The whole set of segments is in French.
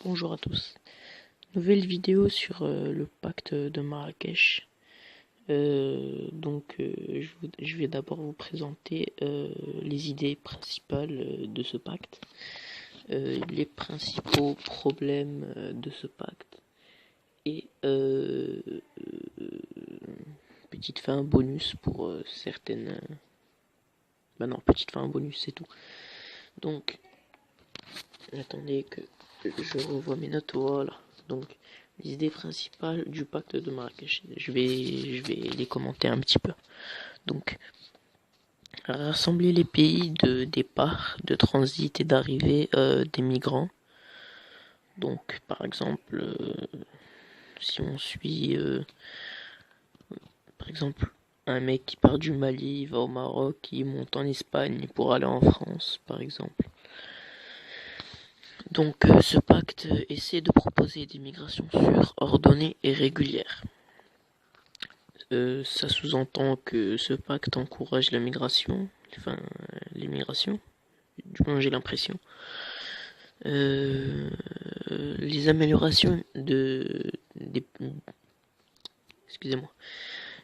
Bonjour à tous. Nouvelle vidéo sur le pacte de Marrakech. Je vais d'abord vous présenter les idées principales de ce pacte, les principaux problèmes de ce pacte et petite fin bonus pour certaines. Bah non, petite fin bonus, c'est tout. Donc, attendez que je revois mes notes. Voilà. Donc, les idées principales du pacte de Marrakech. Je vais les commenter un petit peu. Donc, rassembler les pays de départ, de transit et d'arrivée des migrants. Donc, par exemple, si on suit, par exemple, un mec qui part du Mali, va au Maroc, qui monte en Espagne pour aller en France, par exemple. Donc, ce pacte essaie de proposer des migrations sûres, ordonnées et régulières. Ça sous-entend que ce pacte encourage la migration, enfin l'immigration, du moins j'ai l'impression. Les améliorations excusez-moi,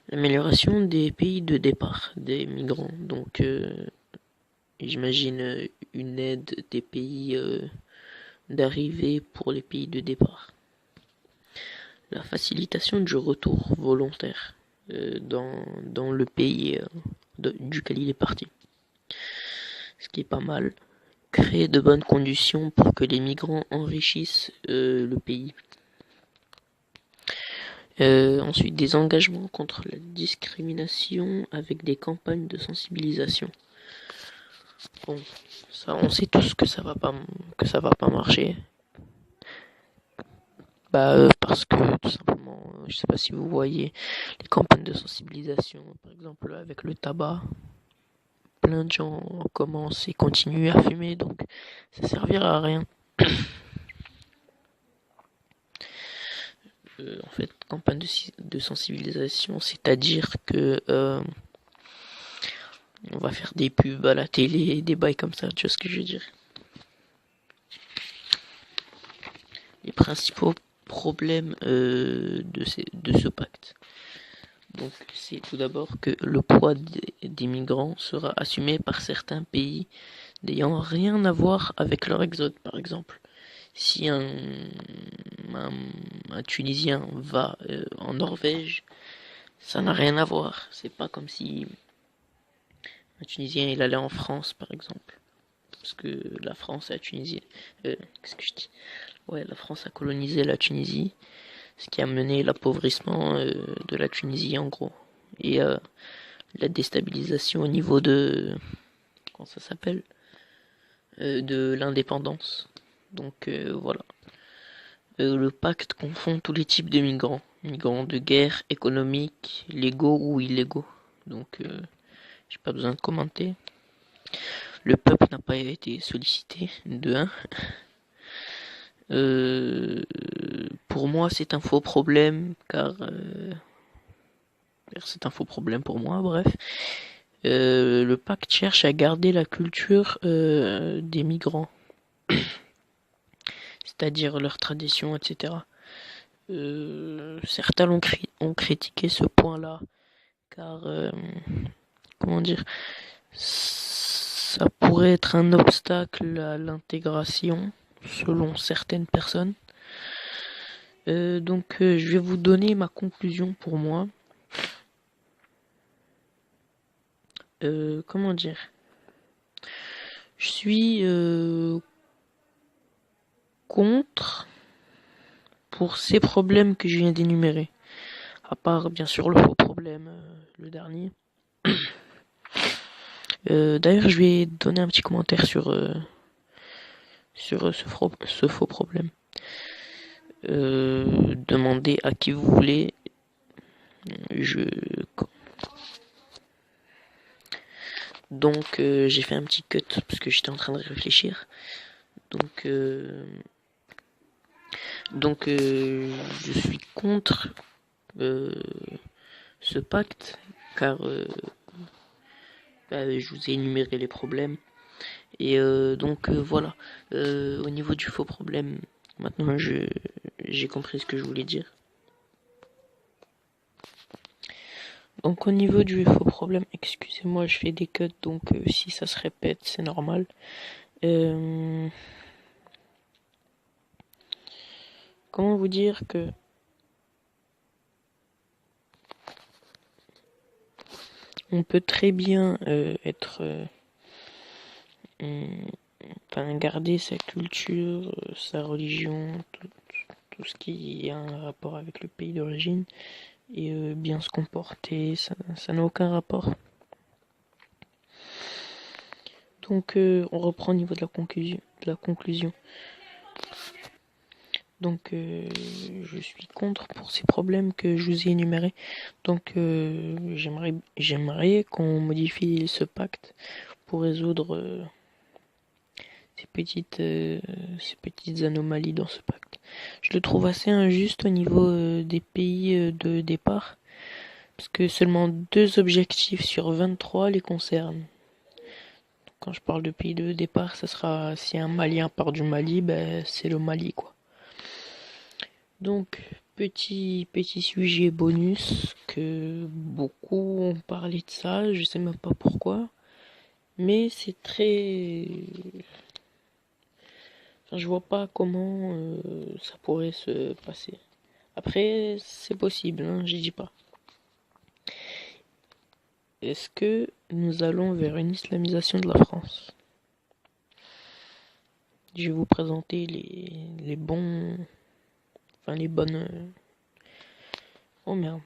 l'amélioration des pays de départ des migrants. Donc j'imagine une aide des pays d'arrivée pour les pays de départ. La facilitation du retour volontaire dans le pays duquel il est parti. Ce qui est pas mal. Créer de bonnes conditions pour que les migrants enrichissent le pays. Ensuite, des engagements contre la discrimination avec des campagnes de sensibilisation. Bon, ça, on sait tous que ça va pas marcher. Parce que tout simplement, je sais pas si vous voyez les campagnes de sensibilisation, par exemple avec le tabac. Plein de gens commencent et continuent à fumer, donc ça servira à rien. En fait, campagne de sensibilisation, c'est-à-dire que on va faire des pubs à la télé, des bails comme ça, tu vois ce que je veux dire. Les principaux problèmes de ce pacte. Donc, c'est tout d'abord que le poids des migrants sera assumé par certains pays n'ayant rien à voir avec leur exode, par exemple. Si un Tunisien va en Norvège, ça n'a rien à voir. C'est pas comme si un Tunisien il allait en France, par exemple. Parce que la France a Tunisie. Qu'est-ce que je dis? Ouais, la France a colonisé la Tunisie, ce qui a mené l'appauvrissement de la Tunisie en gros. Et la déstabilisation au niveau de... Comment ça s'appelle? De l'indépendance. Donc voilà. Le pacte confond tous les types de migrants. Migrants de guerre, économiques, légaux ou illégaux. Donc j'ai pas besoin de commenter. Le peuple n'a pas été sollicité, de 1. Pour moi, c'est un faux problème, car c'est un faux problème pour moi, bref. Le pacte cherche à garder la culture des migrants, c'est-à-dire leurs traditions, etc. Certains ont critiqué ce point-là, car, comment dire, ça pourrait être un obstacle à l'intégration, selon certaines personnes. Je vais vous donner ma conclusion pour moi. Comment dire? Je suis contre pour ces problèmes que je viens d'énumérer. À part, bien sûr, le faux problème, le dernier. D'ailleurs, je vais donner un petit commentaire sur ce faux problème. Demandez à qui vous voulez. Donc j'ai fait un petit cut parce que j'étais en train de réfléchir. Donc je suis contre ce pacte car je vous ai énuméré les problèmes et voilà. Au niveau du faux problème, Maintenant, j'ai compris ce que je voulais dire. Donc au niveau du faux problème, excusez-moi, je fais des cuts, donc si ça se répète, c'est normal. Comment vous dire que on peut très bien être, enfin garder sa culture, sa religion, tout ce qui a un rapport avec le pays d'origine et bien se comporter, ça n'a aucun rapport. Donc on reprend au niveau de la conclusion. Donc je suis contre pour ces problèmes que je vous ai énumérés. Donc j'aimerais qu'on modifie ce pacte pour résoudre ces petites anomalies dans ce pacte. Je le trouve assez injuste au niveau des pays de départ, parce que seulement 2 objectifs sur 23 les concernent. Quand je parle de pays de départ, ça sera si un Malien part du Mali, ben c'est le Mali quoi. Donc petit sujet bonus que beaucoup ont parlé de ça, je sais même pas pourquoi, mais c'est très, enfin, je vois pas comment ça pourrait se passer. Après c'est possible, hein, je dis pas. Est-ce que nous allons vers une islamisation de la France? Je vais vous présenter les bons, enfin les bonnes, oh merde,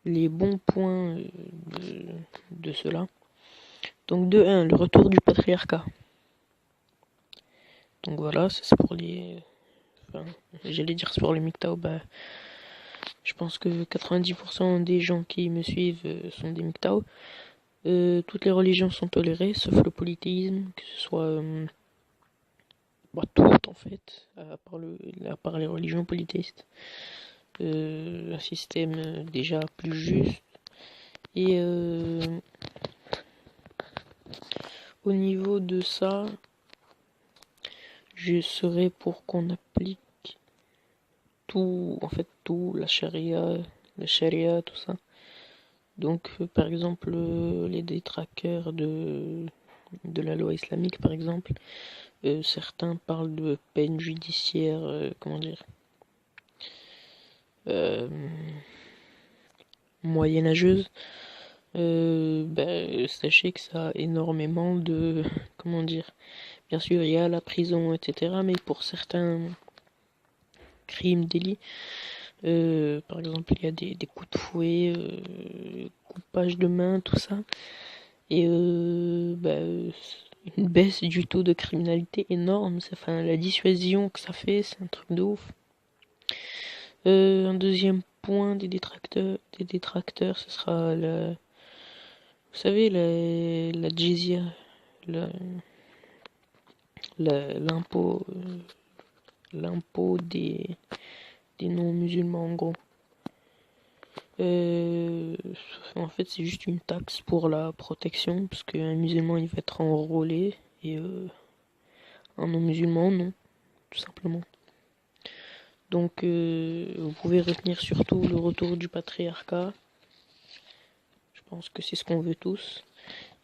les bons points de cela. Donc de 1, le retour du patriarcat. Donc voilà, c'est pour les, enfin, j'allais dire pour les MGTOW, bah, je pense que 90% des gens qui me suivent sont des MGTOW. Toutes les religions sont tolérées, sauf le polythéisme, que ce soit toutes en fait, à part les religions polythéistes. Un système déjà plus juste. Et au niveau de ça, je serais pour qu'on applique tout, en fait tout, la charia, tout ça. Donc par exemple les détraqueurs de la loi islamique par exemple, certains parlent de peine judiciaire, comment dire, moyenâgeuse. Sachez que ça a énormément de, comment dire, bien sûr il y a la prison etc, mais pour certains crimes, délits, par exemple il y a des coups de fouet, coupage de main, tout ça, et une baisse du taux de criminalité énorme. Enfin, la dissuasion que ça fait, c'est un truc de ouf. Un deuxième point des détracteurs, ce sera vous savez, la jizya, l'impôt, l'impôt des non-musulmans en gros. En fait, c'est juste une taxe pour la protection, parce qu'un musulman il va être enrôlé et un non-musulman non, tout simplement. Donc, vous pouvez retenir surtout le retour du patriarcat. Je pense que c'est ce qu'on veut tous.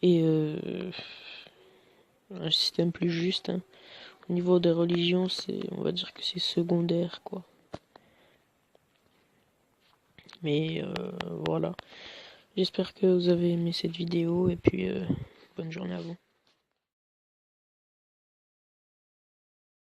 Et un système plus juste. Hein. Au niveau des religions, on va dire que c'est secondaire, quoi. Mais voilà. J'espère que vous avez aimé cette vidéo et puis bonne journée à vous.